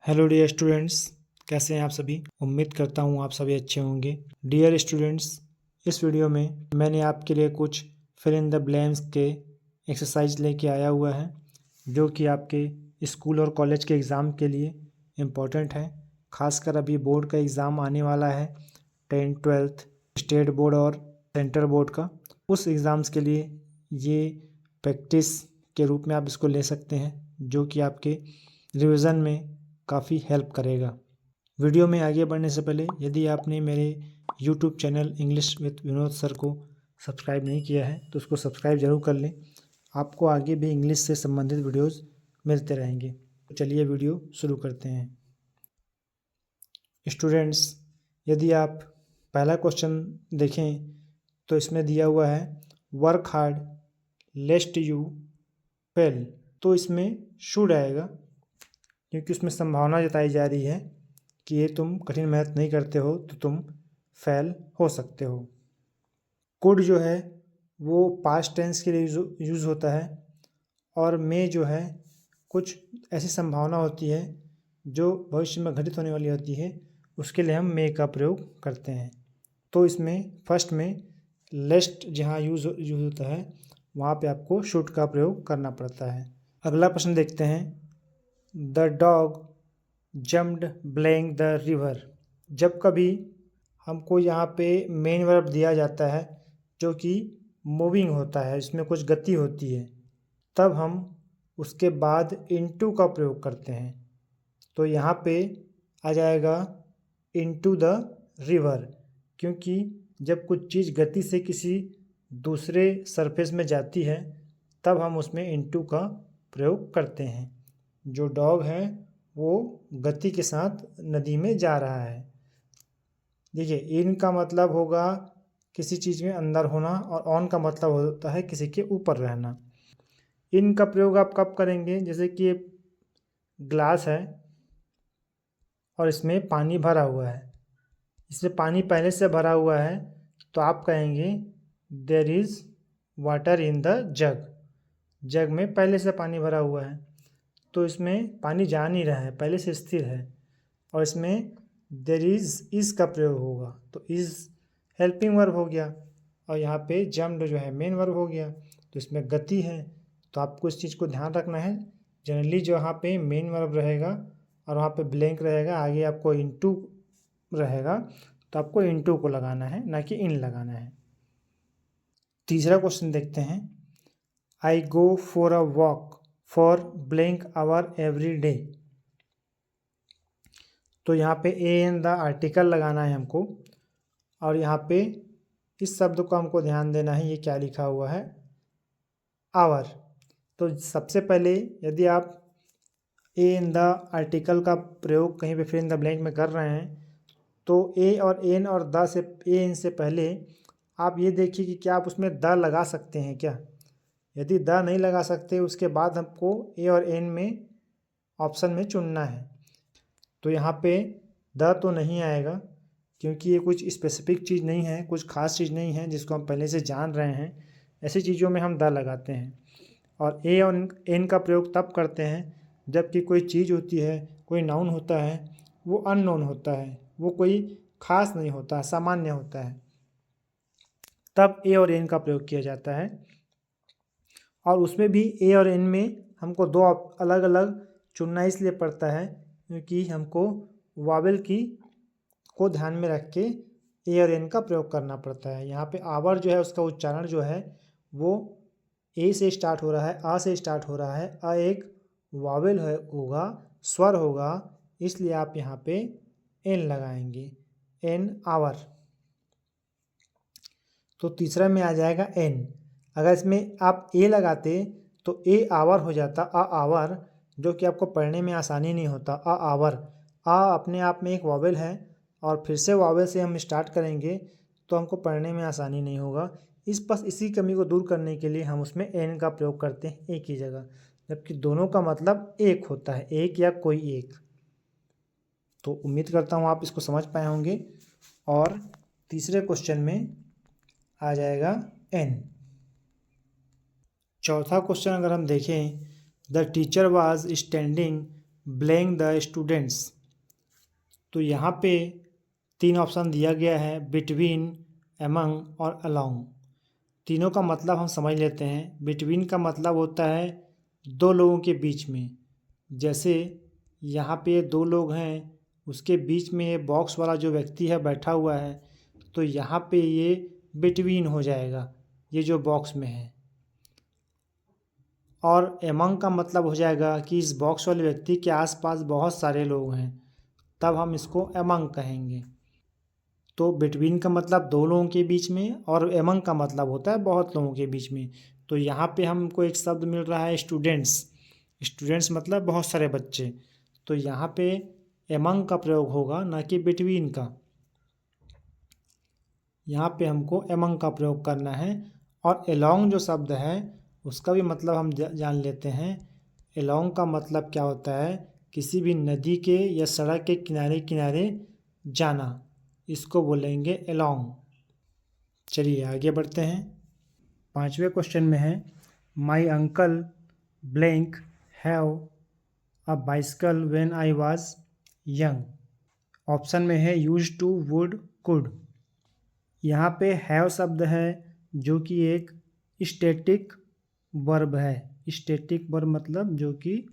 Hello dear students, कैसे हैं आप सभी। उम्मीद करता हूँ आप सभी अच्छे होंगे। डियर स्टूडेंट्स, इस वीडियो में मैंने आपके लिए कुछ फिल इन द ब्लैंक्स के एक्सरसाइज लेके आया हुआ है जो कि आपके स्कूल और कॉलेज के एग्ज़ाम के लिए इम्पोर्टेंट है। खासकर अभी बोर्ड का एग्ज़ाम आने वाला है, 10th 12th स्टेट बोर्ड और सेंटर बोर्ड का। उस एग्ज़ाम्स के लिए ये प्रैक्टिस के रूप में आप इसको ले सकते हैं, जो कि आपके रिवीजन में काफ़ी हेल्प करेगा। वीडियो में आगे बढ़ने से पहले यदि आपने मेरे YouTube channel English with Vinod sir को सब्सक्राइब नहीं किया है तो उसको सब्सक्राइब ज़रूर कर लें। आपको आगे भी इंग्लिश से संबंधित वीडियोस मिलते रहेंगे। तो चलिए वीडियो शुरू करते हैं। स्टूडेंट्स, यदि आप पहला क्वेश्चन देखें तो इसमें दिया हुआ है वर्क हार्ड लेस्ट यू फेल। तो इसमें शुड आएगा क्योंकि उसमें संभावना जताई जा रही है कि ये तुम कठिन मेहनत नहीं करते हो तो तुम फेल हो सकते हो। कुड जो है वो पास्ट टेंस के लिए यूज़ होता है और मे जो है कुछ ऐसी संभावना होती है जो भविष्य में घटित होने वाली होती है, उसके लिए हम मे का प्रयोग करते हैं। तो इसमें फर्स्ट में लेस्ट जहाँ यूज़ होता है वहाँ पे आपको शुड का प्रयोग करना पड़ता है। अगला प्रश्न देखते हैं। The dog jumped blank the river. जब कभी हमको यहाँ पे मेन वर्ब दिया जाता है जो कि मूविंग होता है, इसमें कुछ गति होती है, तब हम उसके बाद इनटू का प्रयोग करते हैं। तो यहाँ पे आ जाएगा इनटू द रिवर, क्योंकि जब कुछ चीज़ गति से किसी दूसरे सरफेस में जाती है तब हम उसमें इनटू का प्रयोग करते हैं। जो डॉग है वो गति के साथ नदी में जा रहा है। देखिए, इन का मतलब होगा किसी चीज़ में अंदर होना और ऑन का मतलब होता है किसी के ऊपर रहना। इन का प्रयोग आप कब करेंगे? जैसे कि ग्लास है और इसमें पानी भरा हुआ है, इसमें पानी पहले से भरा हुआ है तो आप कहेंगे there is water in the jug. Jug में पहले से पानी भरा हुआ है तो इसमें पानी जा नहीं रहा है, पहले से स्थिर है, और इसमें देयर इज़ का प्रयोग होगा तो इज़ हेल्पिंग वर्ब हो गया और यहाँ पे जम्प्ड जो है मेन वर्ब हो गया। तो इसमें गति है तो आपको इस चीज़ को ध्यान रखना है। जनरली जो यहाँ पे मेन वर्ब रहेगा और वहाँ पे ब्लैंक रहेगा, आगे आपको इनटू रहेगा तो आपको इनटू को लगाना है, ना कि इन लगाना है। तीसरा क्वेश्चन देखते हैं। I go for a walk for blank hour every day. तो यहाँ पे ए एन द आर्टिकल लगाना है हमको और यहाँ पे इस शब्द को हमको ध्यान देना है, ये क्या लिखा हुआ है, आवर। तो सबसे पहले यदि आप ए इन द आर्टिकल का प्रयोग कहीं पे फिल इन द ब्लैंक में कर रहे हैं तो ए और एन और द से ए इन से पहले आप ये देखिए कि क्या आप उसमें द लगा सकते हैं क्या। यदि द नहीं लगा सकते उसके बाद हमको ए और एन में ऑप्शन में चुनना है। तो यहाँ पे द तो नहीं आएगा क्योंकि ये कुछ स्पेसिफिक चीज़ नहीं है, कुछ खास चीज़ नहीं है जिसको हम पहले से जान रहे हैं। ऐसी चीज़ों में हम द लगाते हैं। और ए और एन का प्रयोग तब करते हैं जबकि कोई चीज़ होती है, कोई नाउन होता है, वो अननोन होता है, वो कोई खास नहीं होता, सामान्य होता है, तब ए और एन का प्रयोग किया जाता है। और उसमें भी ए और एन में हमको दो अलग अलग चुनना इसलिए पड़ता है क्योंकि हमको वावेल की को ध्यान में रख के ए और एन का प्रयोग करना पड़ता है। यहाँ पे आवर जो है उसका उच्चारण जो है वो ए से स्टार्ट हो रहा है, आ से स्टार्ट हो रहा है। अ एक वावेल होगा, स्वर होगा, इसलिए आप यहाँ पे एन लगाएंगे, एन आवर। तो तीसरा में आ जाएगा एन। अगर इसमें आप ए लगाते तो ए आवर हो जाता, आ आवर, जो कि आपको पढ़ने में आसानी नहीं होता। आ आवर, आ अपने आप में एक वावेल है और फिर से वावेल से हम स्टार्ट करेंगे तो हमको पढ़ने में आसानी नहीं होगा। इसी कमी को दूर करने के लिए हम उसमें एन का प्रयोग करते हैं एक ही जगह, जबकि दोनों का मतलब एक होता है, एक या कोई एक। तो उम्मीद करता हूँ आप इसको समझ पाए होंगे। और तीसरे क्वेश्चन में आ जाएगा एन। चौथा क्वेश्चन अगर हम देखें, the teacher was standing blank the students. तो यहाँ पे 3 ऑप्शन दिया गया है, बिटवीन, एमंग और अलोंग। तीनों का मतलब हम समझ लेते हैं। बिटवीन का मतलब होता है 2 लोगों के बीच में। जैसे यहाँ पे 2 लोग हैं, उसके बीच में ये बॉक्स वाला जो व्यक्ति है बैठा हुआ है, तो यहाँ पे ये बिटवीन हो जाएगा, ये जो बॉक्स में है। और एमंग का मतलब हो जाएगा कि इस बॉक्स वाले व्यक्ति के आसपास बहुत सारे लोग हैं, तब हम इसको एमंग कहेंगे। तो बिटवीन का मतलब 2 लोगों के बीच में, और एमंग का मतलब होता है बहुत लोगों के बीच में। तो यहाँ पे हमको एक शब्द मिल रहा है स्टूडेंट्स। स्टूडेंट्स मतलब बहुत सारे बच्चे, तो यहाँ पे एमंग का प्रयोग होगा, ना कि बिटवीन का। यहाँ पे हमको एमंग का प्रयोग करना है। और एलोंग जो शब्द है उसका भी मतलब हम जान लेते हैं। एलोंग का मतलब क्या होता है, किसी भी नदी के या सड़क के किनारे किनारे जाना, इसको बोलेंगे एलोंग। चलिए आगे बढ़ते हैं। 5वें क्वेश्चन में है, my uncle blank have a bicycle when I was young. Option में है यूज टू, वुड, कुड। यहाँ पे हैव शब्द है जो कि एक स्टैटिक वर्ब है। स्टैटिक वर्ब मतलब जो कि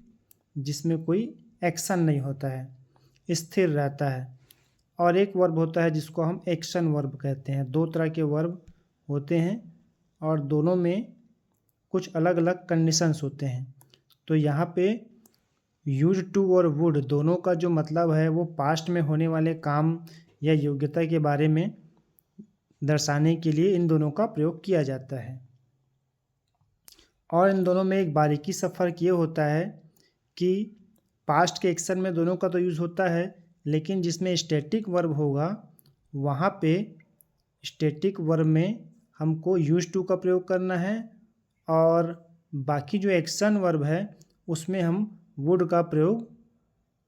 जिसमें कोई एक्शन नहीं होता है, स्थिर रहता है। और एक वर्ब होता है जिसको हम एक्शन वर्ब कहते हैं। 2 तरह के वर्ब होते हैं और दोनों में कुछ अलग अलग कंडीशंस होते हैं। तो यहाँ पे यूज टू और वुड दोनों का जो मतलब है वो पास्ट में होने वाले काम या योग्यता के बारे में दर्शाने के लिए इन दोनों का प्रयोग किया जाता है। और इन दोनों में एक बारीकी सा फ़र्क ये होता है कि पास्ट के एक्शन में दोनों का तो यूज़ होता है, लेकिन जिसमें स्टैटिक वर्ब होगा वहाँ पे स्टैटिक वर्ब में हमको यूज टू का प्रयोग करना है, और बाकी जो एक्शन वर्ब है उसमें हम वुड का प्रयोग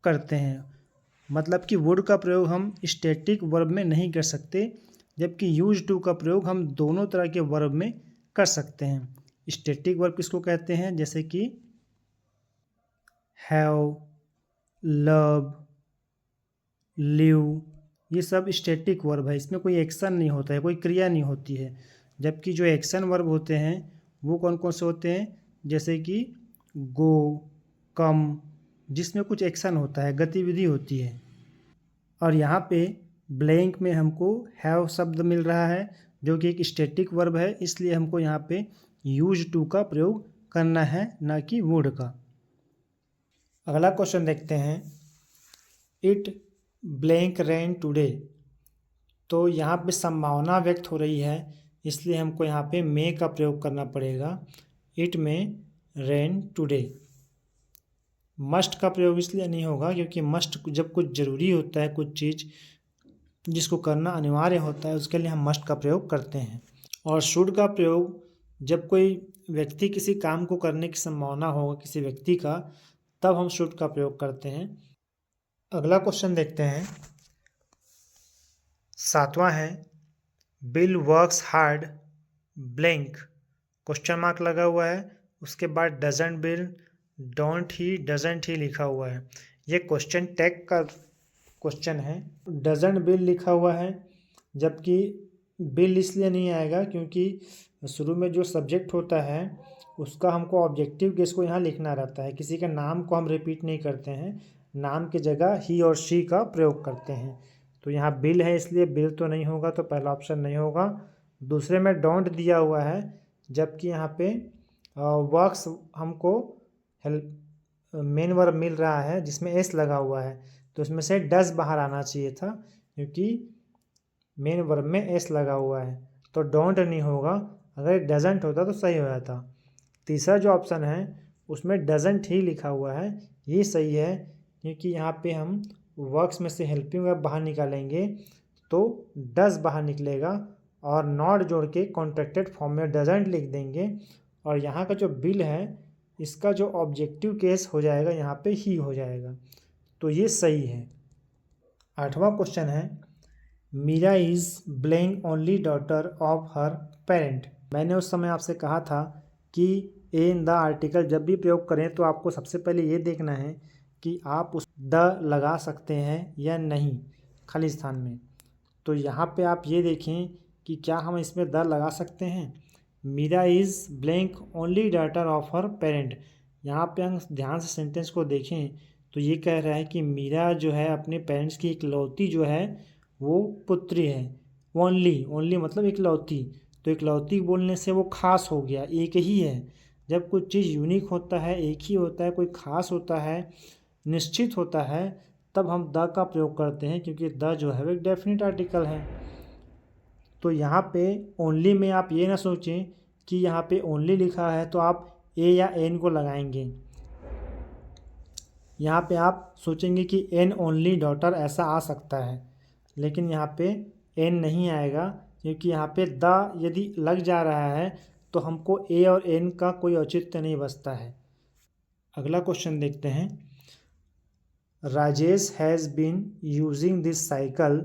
करते हैं। मतलब कि वुड का प्रयोग हम स्टैटिक वर्ब में नहीं कर सकते, जबकि यूज टू का प्रयोग हम दोनों तरह के वर्ब में कर सकते हैं। स्टैटिक वर्ब किसको कहते हैं, जैसे कि हैव, लव, लिव, ये सब स्टैटिक वर्ब है। इसमें कोई एक्शन नहीं होता है, कोई क्रिया नहीं होती है। जबकि जो एक्शन वर्ब होते हैं वो कौन कौन से होते हैं, जैसे कि गो, कम, जिसमें कुछ एक्शन होता है, गतिविधि होती है। और यहाँ पे ब्लैंक में हमको हैव शब्द मिल रहा है जो कि एक स्टैटिक वर्ब है, इसलिए हमको यहाँ पे यूज टू का प्रयोग करना है, ना कि वुड का। अगला क्वेश्चन देखते हैं, इट ब्लैंक रेन टुडे। तो यहाँ पे संभावना व्यक्त हो रही है, इसलिए हमको यहाँ पे मे का प्रयोग करना पड़ेगा। इट में रेन टुडे। मस्ट का प्रयोग इसलिए नहीं होगा क्योंकि मस्ट जब कुछ ज़रूरी होता है, कुछ चीज़ जिसको करना अनिवार्य होता है, उसके लिए हम मस्ट का प्रयोग करते हैं। और शुड का प्रयोग जब कोई व्यक्ति किसी काम को करने की संभावना हो किसी व्यक्ति का, तब हम शुड का प्रयोग करते हैं। अगला क्वेश्चन देखते हैं, 7वां है, bill works hard blank, question mark लगा हुआ है, उसके बाद doesn't bill, don't he, doesn't ही लिखा हुआ है। ये क्वेश्चन टैग का क्वेश्चन है। डजंट बिल लिखा हुआ है, जबकि बिल इसलिए नहीं आएगा क्योंकि शुरू में जो सब्जेक्ट होता है उसका हमको ऑब्जेक्टिव केस को यहाँ लिखना रहता है। किसी के नाम को हम रिपीट नहीं करते हैं, नाम की जगह ही और शी का प्रयोग करते हैं। तो यहाँ बिल है इसलिए बिल तो नहीं होगा, तो पहला ऑप्शन नहीं होगा। दूसरे में डोंट दिया हुआ है, जबकि यहाँ पे वर्क्स हमको हेल्प मेन वर्ब मिल रहा है जिसमें एस लगा हुआ है, तो इसमें से डज बाहर आना चाहिए था क्योंकि मेन वर्ब में एस लगा हुआ है, तो डोंट नहीं होगा। अगर डजंट होता तो सही हो जाता। तीसरा जो ऑप्शन है उसमें डजंट ही लिखा हुआ है, ये सही है क्योंकि यहाँ पे हम वर्क्स में से हेल्पिंग वर्ब बाहर निकालेंगे तो डज बाहर निकलेगा, और नॉट जोड़ के कॉन्ट्रैक्टेड फॉर्म में डजंट लिख देंगे। और यहाँ का जो बिल है इसका जो ऑब्जेक्टिव केस हो जाएगा यहाँ पे ही हो जाएगा, तो ये सही है। 8वां क्वेश्चन है, Meera is blank only daughter of her parent. मैंने उस समय आपसे कहा था कि इन द आर्टिकल जब भी प्रयोग करें तो आपको सबसे पहले ये देखना है कि आप उस द लगा सकते हैं या नहीं खाली स्थान में। तो यहाँ पे आप ये देखें कि क्या हम इसमें द लगा सकते हैं। Meera is blank only daughter of her parent. यहाँ पे हम ध्यान से सेंटेंस को देखें तो ये कह रहा है कि मीरा जो है अपने पेरेंट्स की इकलौती जो है वो पुत्री है। ओनली मतलब इकलौती, तो इकलौती बोलने से वो खास हो गया, एक ही है। जब कोई चीज़ यूनिक होता है, एक ही होता है, कोई खास होता है, निश्चित होता है, तब हम द का प्रयोग करते हैं, क्योंकि द जो है वो एक डेफिनेट आर्टिकल है। तो यहाँ पे ओनली में आप ये ना सोचें कि यहाँ पे ओनली लिखा है तो आप ए या एन को लगाएंगे। यहाँ पे आप सोचेंगे कि एन ओनली डॉटर ऐसा आ सकता है, लेकिन यहाँ पे एन नहीं आएगा, क्योंकि यहाँ पे द यदि लग जा रहा है तो हमको ए और एन का कोई औचित्य नहीं बचता है। अगला क्वेश्चन देखते हैं। Rajesh has been using this cycle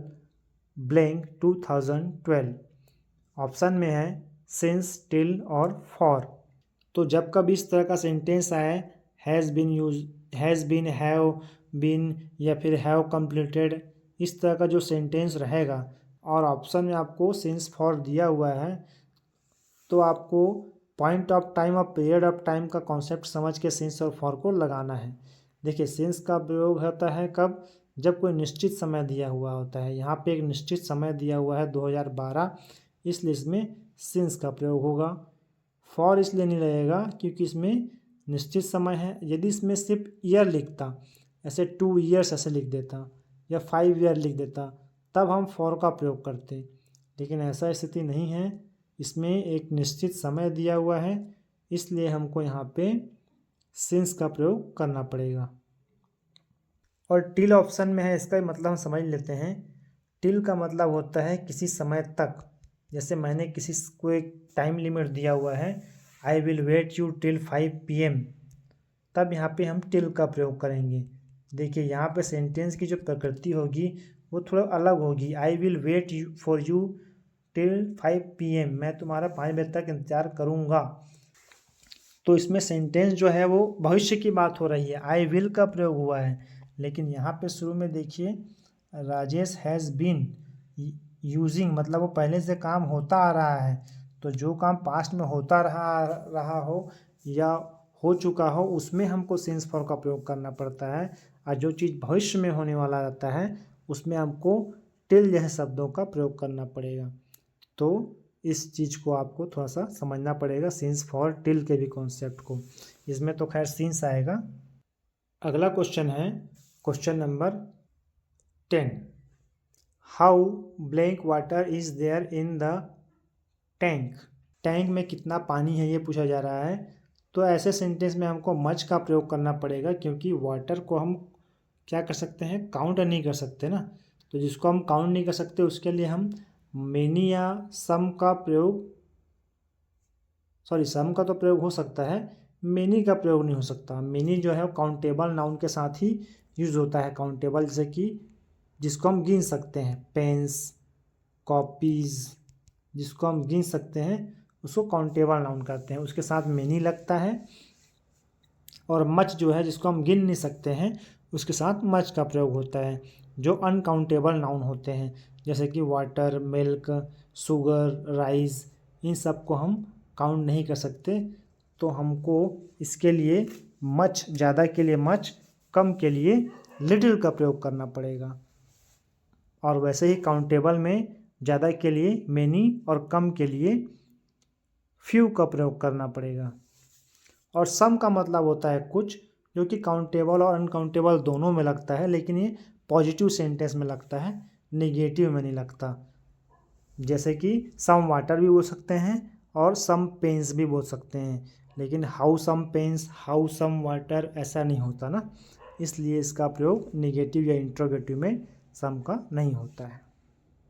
blank 2012। Option में है सिंस, टिल और फॉर। तो जब कभी इस तरह का सेंटेंस आए, has been use, has been, have been या फिर हैव कंप्लीटेड, इस तरह का जो सेंटेंस रहेगा और ऑप्शन में आपको सिंस, फॉर दिया हुआ है, तो आपको पॉइंट ऑफ टाइम और पीरियड ऑफ टाइम का कॉन्सेप्ट समझ के सिंस और फॉर को लगाना है। देखिए सिंस का प्रयोग होता है कब, जब कोई निश्चित समय दिया हुआ होता है। यहाँ पे एक निश्चित समय दिया हुआ है 2012, इसलिए इसमें सिंस का प्रयोग होगा। फॉर इसलिए नहीं रहेगा क्योंकि इसमें निश्चित समय है। यदि इसमें सिर्फ ईयर लिखता, ऐसे 2 ईयर्स ऐसे लिख देता या 5 ईयर लिख देता, तब हम फॉर का प्रयोग करते, लेकिन ऐसा स्थिति नहीं है। इसमें एक निश्चित समय दिया हुआ है, इसलिए हमको यहाँ पे सिंस का प्रयोग करना पड़ेगा। और टिल ऑप्शन में है, इसका मतलब हम समझ लेते हैं। टिल का मतलब होता है किसी समय तक। जैसे मैंने किसी को एक टाइम लिमिट दिया हुआ है, I will wait you till 5 PM, तब यहाँ पे हम टिल का प्रयोग करेंगे। देखिए यहाँ पे सेंटेंस की जो प्रकृति होगी वो थोड़ा अलग होगी। I will wait for you till 5 PM, मैं तुम्हारा 5 बजे तक इंतज़ार करूँगा। तो इसमें सेंटेंस जो है वो भविष्य की बात हो रही है, आई विल का प्रयोग हुआ है। लेकिन यहाँ पे शुरू में देखिए राजेश हैज़ बीन यूजिंग, मतलब वो पहले से काम होता आ रहा है। तो जो काम पास्ट में होता रहा हो या हो चुका हो, उसमें हमको सिंस फॉर का प्रयोग करना पड़ता है। और जो चीज़ भविष्य में होने वाला रहता है उसमें हमको टिल जैसे शब्दों का प्रयोग करना पड़ेगा। तो इस चीज़ को आपको थोड़ा सा समझना पड़ेगा, सिंस, फॉर, टिल के भी कॉन्सेप्ट को। इसमें तो खैर सिंस आएगा। अगला क्वेश्चन है question number 10। How blank water is there in the tank. Tank में कितना पानी है ये पूछा जा रहा है। तो ऐसे सेंटेंस में हमको मच का प्रयोग करना पड़ेगा, क्योंकि वाटर को हम क्या कर सकते हैं, काउंट नहीं कर सकते ना। तो जिसको हम काउंट नहीं कर सकते उसके लिए हम मेनी या सम का प्रयोग, सम का तो प्रयोग हो सकता है, मेनी का प्रयोग नहीं हो सकता। मेनी जो है काउंटेबल नाउन के साथ ही यूज होता है। काउंटेबल जैसे कि जिसको हम गिन सकते हैं, पेन्स, कॉपीज़, जिसको हम गिन सकते हैं उसको काउंटेबल नाउन कहते हैं, उसके साथ मेनी लगता है। और मच जो है जिसको हम गिन नहीं सकते हैं उसके साथ मच का प्रयोग होता है। जो अनकाउंटेबल नाउन होते हैं जैसे कि वाटर, मिल्क, शुगर, राइस, इन सब को हम काउंट नहीं कर सकते। तो हमको इसके लिए मच, ज़्यादा के लिए मच, कम के लिए लिटिल का प्रयोग करना पड़ेगा। और वैसे ही काउंटेबल में ज़्यादा के लिए मेनी और कम के लिए फ्यू का प्रयोग करना पड़ेगा। और सम का मतलब होता है कुछ, जो कि काउंटेबल और अनकाउंटेबल दोनों में लगता है, लेकिन ये पॉजिटिव सेंटेंस में लगता है, नेगेटिव में नहीं लगता। जैसे कि सम वाटर भी बोल सकते हैं और सम पेन्स भी बोल सकते हैं, लेकिन how some pens, how some water ऐसा नहीं होता ना, इसलिए इसका प्रयोग नेगेटिव या इंट्रोगेटिव में सम का नहीं होता है।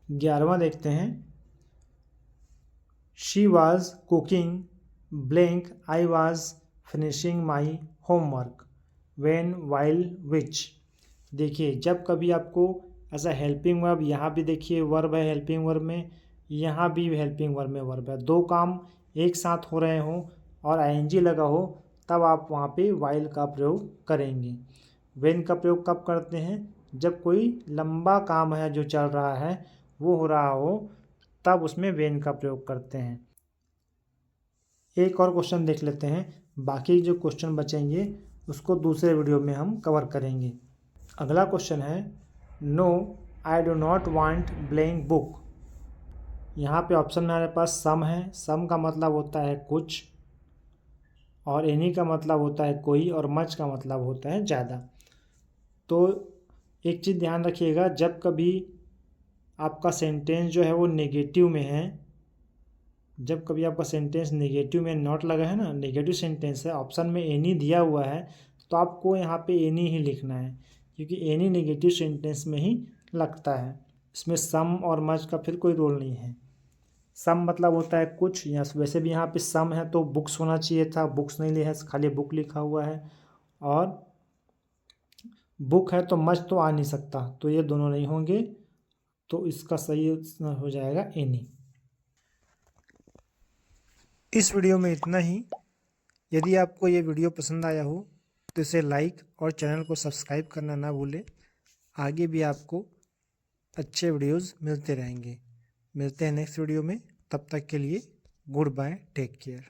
11वां देखते हैं। She was cooking blank I was finishing my homework when while which. देखिए जब कभी आपको ऐसा हेल्पिंग वर्ब, यहाँ भी देखिए वर्ब है हेल्पिंग वर्ब में, यहाँ भी हेल्पिंग वर्ब में वर्ब है, दो काम एक साथ हो रहे हो और आईएनजी लगा हो, तब आप वहाँ पे वाइल का प्रयोग करेंगे। वेन का प्रयोग कब करते हैं? जब कोई लंबा काम है जो चल रहा है वो हो रहा हो तब उसमें वेन का प्रयोग करते हैं। एक और क्वेश्चन देख लेते हैं, बाकी जो क्वेश्चन बचेंगे उसको दूसरे वीडियो में हम कवर करेंगे। अगला क्वेश्चन है no I do not want playing book. यहाँ पे ऑप्शन में हमारे पास सम है। सम का मतलब होता है कुछ, और एनी का मतलब होता है कोई, और मच का मतलब होता है ज़्यादा। तो एक चीज़ ध्यान रखिएगा, जब कभी आपका सेंटेंस जो है वो नेगेटिव में है, जब कभी आपका सेंटेंस नेगेटिव में नॉट लगा है ना, नेगेटिव सेंटेंस है, ऑप्शन में एनी दिया हुआ है, तो आपको यहाँ पे एनी ही लिखना है, क्योंकि एनी नेगेटिव सेंटेंस में ही लगता है। इसमें सम और मच का फिर कोई रोल नहीं है। सम मतलब होता है कुछ, या वैसे भी यहाँ पे सम है तो बुक्स होना चाहिए था, बुक्स नहीं लिखा है, खाली बुक लिखा हुआ है। और बुक है तो मच तो आ नहीं सकता, तो ये दोनों नहीं होंगे, तो इसका सही हो जाएगा एनी। इस वीडियो में इतना ही। यदि आपको ये वीडियो पसंद आया हो तो इसे लाइक और चैनल को सब्सक्राइब करना ना भूलें। आगे भी आपको अच्छे वीडियोस मिलते रहेंगे। मिलते हैं नेक्स्ट वीडियो में, तब तक के लिए गुड बाय, टेक केयर।